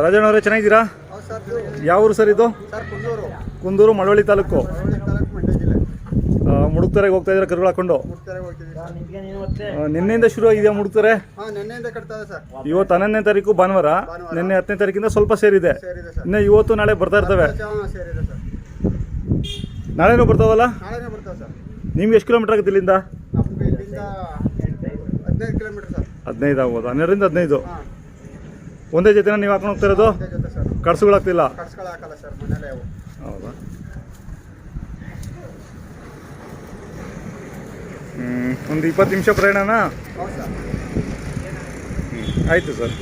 ರಾಜಣ್ಣ ಅವರೇ, ಚೆನ್ನಾಗಿದ್ದೀರಾ? ಯಾವ ಊರು ಸರ್ ಇದು? ಕುಂದೂರು, ಮಳವಳ್ಳಿ ತಾಲೂಕು, ಮುಡುಕ್ತರೆಗೆ ಹೋಗ್ತಾ ಇದ್ದೀರಾ ಕರುಗಳು ಹಾಕೊಂಡು? ನಿನ್ನೆಯಿಂದ ಶುರು ಆಗಿದೆಯಾ ಮುಡುಕ್ತಾರೆ? ಇವತ್ತು 11ನೇ ತಾರೀಕು ಭಾನುವಾರ, ನಿನ್ನೆ 10ನೇ ತಾರೀಕಿಂದ ಸ್ವಲ್ಪ ಸೇರಿದೆ. ಇನ್ನು ಇವತ್ತು ನಾಳೆ ಬರ್ತಾ ಇರ್ತವೆ. ನಾಳೆನೂ ಬರ್ತಾವಲ್ಲ? ನಿಮ್ಗೆ ಎಷ್ಟು ಕಿಲೋಮೀಟರ್ ಆಗುತ್ತೆ ಇಲ್ಲಿಂದ? 15 ಆಗ್ಬೋದು. 12ರಿಂದ 15. ಒಂದೇ ಜೊತೆನ ನೀವು ಹಾಕೊಂಡು ಹೋಗ್ತಾ ಇರೋದು? ಕಡ್ಸುಗಳಾಗ್ತಿಲ್ಲ? ಹೌದಾ? ಒಂದು 20 ನಿಮಿಷ ಪ್ರಯಾಣನಾ? ಆಯಿತು ಸರ್.